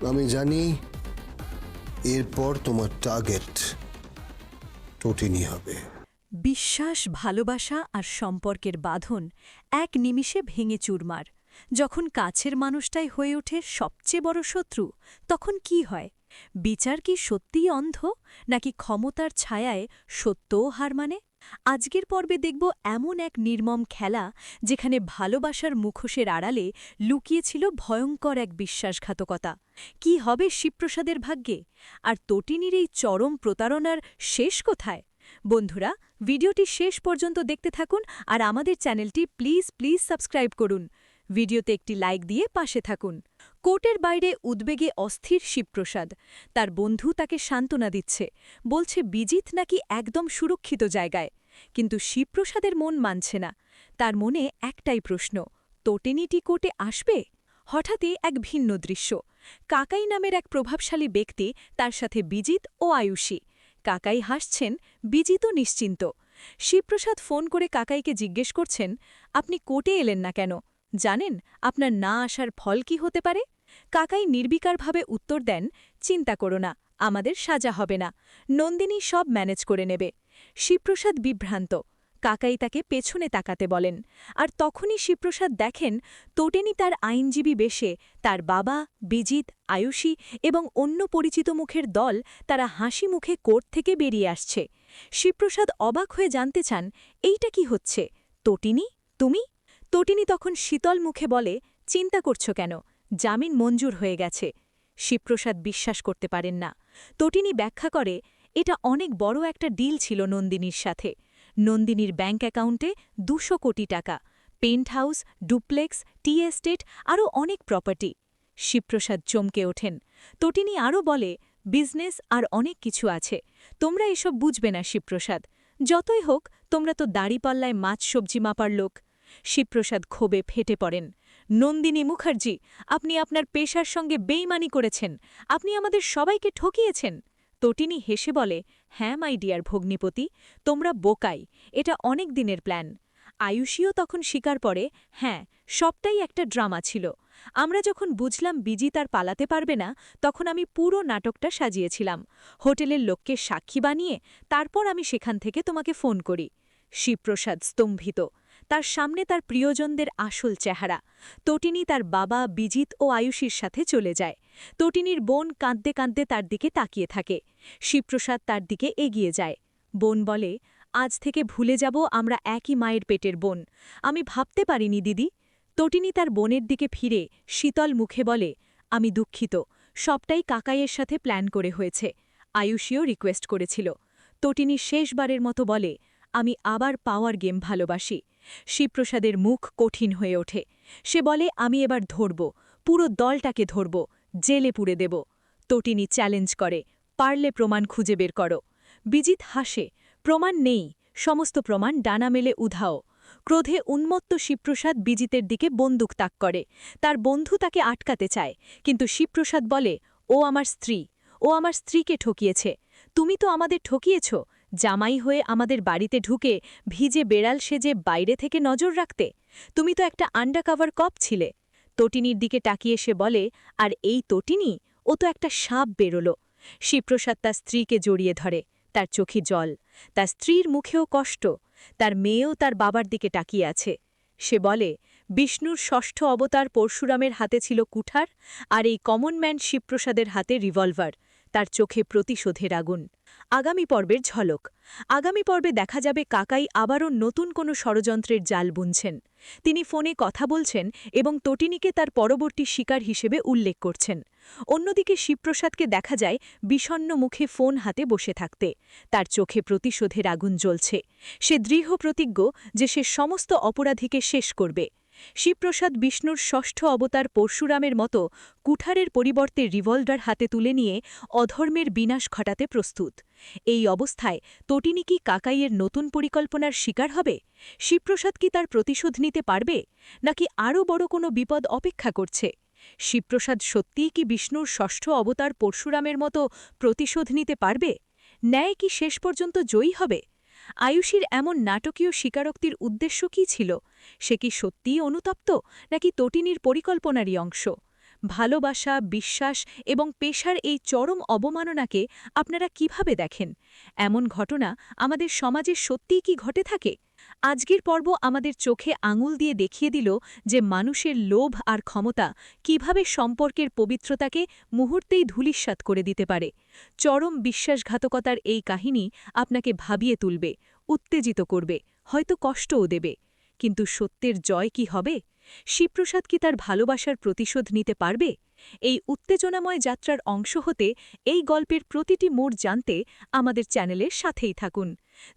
আমি জানি এরপর তোমার টার্গেট তটিনী হবে। বিশ্বাস, ভালোবাসা আর সম্পর্কের বাঁধন এক নিমিষে ভেঙে চুরমার। যখন কাছের মানুষটাই হয়ে ওঠে সবচেয়ে বড় শত্রু, তখন কি হয়? বিচার কি সত্যিই অন্ধ, নাকি ক্ষমতার ছায়ায় সত্যও হার মানে? আজকের পর্বে দেখব এমন এক নির্মম খেলা, যেখানে ভালোবাসার মুখোশের আড়ালে লুকিয়েছিল ভয়ঙ্কর এক বিশ্বাসঘাতকতা। কি হবে শিবপ্রসাদের ভাগ্যে? আর তটিনীর এই চরম প্রতারণার শেষ কোথায়? বন্ধুরা, ভিডিওটি শেষ পর্যন্ত দেখতে থাকুন আর আমাদের চ্যানেলটি প্লিজ সাবস্ক্রাইব করুন। ভিডিওতে একটি লাইক দিয়ে পাশে থাকুন। কোর্টের বাইরে উদ্বেগে অস্থির শিবপ্রসাদ। তার বন্ধু তাকে সান্ত্বনা দিচ্ছে, বলছে বিজিত নাকি একদম সুরক্ষিত জায়গায়। কিন্তু শিবপ্রসাদের মন মানছে না। তার মনে একটাই প্রশ্ন, তটিনীটি কোর্টে আসবে? হঠাৎই এক ভিন্ন দৃশ্য। কাকাই নামের এক প্রভাবশালী ব্যক্তি, তার সাথে বিজিত ও আয়ুষী। কাকাই হাসছেন, বিজিতও নিশ্চিন্ত। শিবপ্রসাদ ফোন করে কাকাইকে জিজ্ঞেস করছেন, আপনি কোর্টে এলেন না কেন? জানেন আপনার না আসার ফল কি হতে পারে? কাকাই নির্বিকারভাবে উত্তর দেন, চিন্তা করো না, আমাদের সাজা হবে না, নন্দিনী সব ম্যানেজ করে নেবে। শিবপ্রসাদ বিভ্রান্ত। কাকাই তাকে পেছনে তাকাতে বলেন। আর তখনই শিবপ্রসাদ দেখেন, তটিনী তার আইনজীবী বেশে, তার বাবা, বিজিত, আয়ুষী এবং অন্য পরিচিত মুখের দল, তারা হাসি মুখে কোর্ট থেকে বেরিয়ে আসছে। শিবপ্রসাদ অবাক হয়ে জানতে চান, এইটা কি হচ্ছে? তটিনী, তুমি? তটিনী তখন শীতল মুখে বলে, চিন্তা করছ কেন? জামিন মঞ্জুর হয়ে গেছে। শিবপ্রসাদ বিশ্বাস করতে পারেন না। তটিনী ব্যাখ্যা করে, এটা অনেক বড় একটা ডিল ছিল নন্দিনীর সাথে। নন্দিনীর ব্যাঙ্ক অ্যাকাউন্টে 200 কোটি টাকা, penthouse, duplex, tea estate, আরও অনেক প্রপার্টি। শিবপ্রসাদ চমকে ওঠেন। তটিনী আরও বলে, বিজনেস আর অনেক কিছু আছে, তোমরা এসব বুঝবে না শিবপ্রসাদ। যতই হোক, তোমরা তো দাড়িপাল্লায় মাছ সবজি মাপার লোক। শিবপ্রসাদ ক্ষোভে ফেটে পড়েন। নন্দিনী মুখার্জি, আপনি আপনার পেশার সঙ্গে বেইমানি করেছেন, আপনি আমাদের সবাইকে ঠকিয়েছেন। তটিনী হেসে বলে, হ্যাঁ মাই ডিয়ার ভগ্নিপতি, তোমরা বোকাই, এটা অনেক দিনের প্ল্যান। আয়ুষীও তখন স্বীকার করে, হ্যাঁ, সবটাই একটা ড্রামা ছিল। আমরা যখন বুঝলাম বিজিত আর পালাতে পারবে না, তখন আমি পুরো নাটকটা সাজিয়েছিলাম, হোটেলের লোককে সাক্ষী বানিয়ে। তারপর আমি সেখান থেকে তোমাকে ফোন করি। শিবপ্রসাদ স্তম্ভিত। তার সামনে তার প্রিয়জনদের আসল চেহারা। তটিনী তার বাবা, বিজিত ও আয়ুষীর সাথে চলে যায়। তটিনীর বোন কাঁদতে কাঁদতে তার দিকে তাকিয়ে থাকে। শিবপ্রসাদ তার দিকে এগিয়ে যায়। বোন বলে, আজ থেকে ভুলে যাব আমরা একই মায়ের পেটের বোন। আমি ভাবতে পারিনি দিদি। তটিনী তার বোনের দিকে ফিরে শীতল মুখে বলে, আমি দুঃখিত, সবটাই কাকাইয়ের সাথে প্ল্যান করে হয়েছে। আয়ুষীও রিকোয়েস্ট করেছিল। তটিনী শেষবারের মতো বলে, আমি আবার পাওয়ার গেম ভালোবাসি। শিবপ্রসাদের মুখ কঠিন হয়ে ওঠে। সে বলে, আমি এবার ধরব, পুরো দলটাকে ধরব, জেলে পুরে দেব। তটিনী চ্যালেঞ্জ করে, পারলে প্রমাণ খুঁজে বের করো। বিজিত হাসে, প্রমাণ নেই, সমস্ত প্রমাণ ডানা মেলে উধাও। ক্রোধে উন্মত্ত শিবপ্রসাদ বিজিতের দিকে বন্দুক তাক করে। তার বন্ধু তাকে আটকাতে চায়, কিন্তু শিবপ্রসাদ বলে, ও আমার স্ত্রী, ও আমার স্ত্রীকে ঠকিয়েছে। তুমি তো আমাদের ঠকিয়েছ, জামাই হয়ে আমাদের বাড়িতে ঢুকে ভিজে বেড়াল সেজে বাইরে থেকে নজর রাখতে। তুমি তো একটা আন্ডারকভার কপ ছিলে। তটিনীর দিকে তাকিয়ে সে বলে, আর এই তটিনী, ও তো একটা সাপ বেরোল। শিবপ্রসাদ তার স্ত্রীকে জড়িয়ে ধরে, তার চোখে জল। তার স্ত্রীর মুখেও কষ্ট। তার মেয়েও তার বাবার দিকে তাকিয়ে আছে। সে বলে, বিষ্ণুর ষষ্ঠ অবতার পরশুরামের হাতে ছিল কুঠার, আর এই কমনম্যান শিবপ্রসাদের হাতে রিভলভার। তার চোখে প্রতিশোধের আগুন। আগামী পর্বের ঝলক। আগামী পর্বে দেখা যাবে কাকাই আবারও নতুন কোনো ষড়যন্ত্রের জাল বুনছেন। তিনি ফোনে কথা বলছেন এবং তটিনীকে তার পরবর্তী শিকার হিসেবে উল্লেখ করছেন। অন্যদিকে শিবপ্রসাদকে দেখা যায় বিষণ্ণ মুখে ফোন হাতে বসে থাকতে। তার চোখে প্রতিশোধের আগুন জ্বলছে। সে দৃঢ় প্রতিজ্ঞ যে সে সমস্ত অপরাধীকে শেষ করবে। শিবপ্রসাদ বিষ্ণুর ষষ্ঠ অবতার পরশুরামের মতো কুঠারের পরিবর্তে রিভলভার হাতে তুলে নিয়ে অধর্মের বিনাশ ঘটাতে প্রস্তুত। এই অবস্থায় তটিনী কি কাকাইয়ের নতুন পরিকল্পনার শিকার হবে? শিবপ্রসাদ কি তার প্রতিশোধ নিতে পারবে, নাকি আরও বড় কোনো বিপদ অপেক্ষা করছে? শিবপ্রসাদ সত্যিই কি বিষ্ণুর ষষ্ঠ অবতার পরশুরামের মতো প্রতিশোধ নিতে পারবে? ন্যায় কি শেষ পর্যন্ত জয়ী হবে? আয়ুষীর এমন নাটকীয় স্বীকারোক্তির উদ্দেশ্য কী ছিল? সে কি সত্যিই অনুতপ্ত, নাকি তটিনীর পরিকল্পনারই অংশ? ভালোবাসা, বিশ্বাস এবং পেশার এই চরম অবমাননাকে আপনারা কিভাবে দেখেন? এমন ঘটনা আমাদের সমাজে সত্যিই কি ঘটে থাকে? আজকের পর্ব আমাদের চোখে আঙুল দিয়ে দেখিয়ে দিল যে মানুষের লোভ আর ক্ষমতা কিভাবে সম্পর্কের পবিত্রতাকে মুহূর্তেই ধূলিস্যাৎ করে দিতে পারে। চরম বিশ্বাসঘাতকতার এই কাহিনী আপনাকে ভাবিয়ে তুলবে, উত্তেজিত করবে, হয়তো কষ্টও দেবে। কিন্তু সত্যের জয় কি হবে? শিবপ্রসাদ কি তার ভালোবাসার প্রতিশোধ নিতে পারবে? এই উত্তেজনাময় যাত্রার অংশ হতে এই গল্পের প্রতিটি মোড় জানতে আমাদের চ্যানেলের সাথেই থাকুন।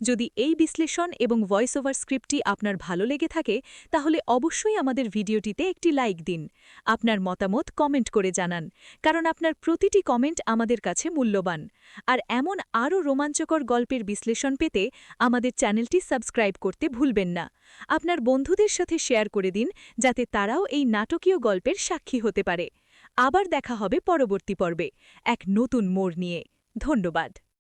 যদি এই বিশ্লেষণ এবং ভয়েস ওভার স্ক্রিপ্টটি আপনার ভালো লেগে থাকে তাহলে অবশ্যই আমাদের ভিডিওটিতে একটি লাইক দিন। আপনার মতামত কমেন্ট করে জানান, কারণ আপনার প্রতিটি কমেন্ট আমাদের কাছে মূল্যবান। আর এমন আরও রোমাঞ্চকর গল্পের বিশ্লেষণ পেতে আমাদের চ্যানেলটি সাবস্ক্রাইব করতে ভুলবেন না। আপনার বন্ধুদের সাথে শেয়ার করে দিন, যাতে তারাও এই নাটকীয় গল্পের সাক্ষী হতে পারে। আবার দেখা হবে পরবর্তী পর্বে এক নতুন মোড় নিয়ে। ধন্যবাদ।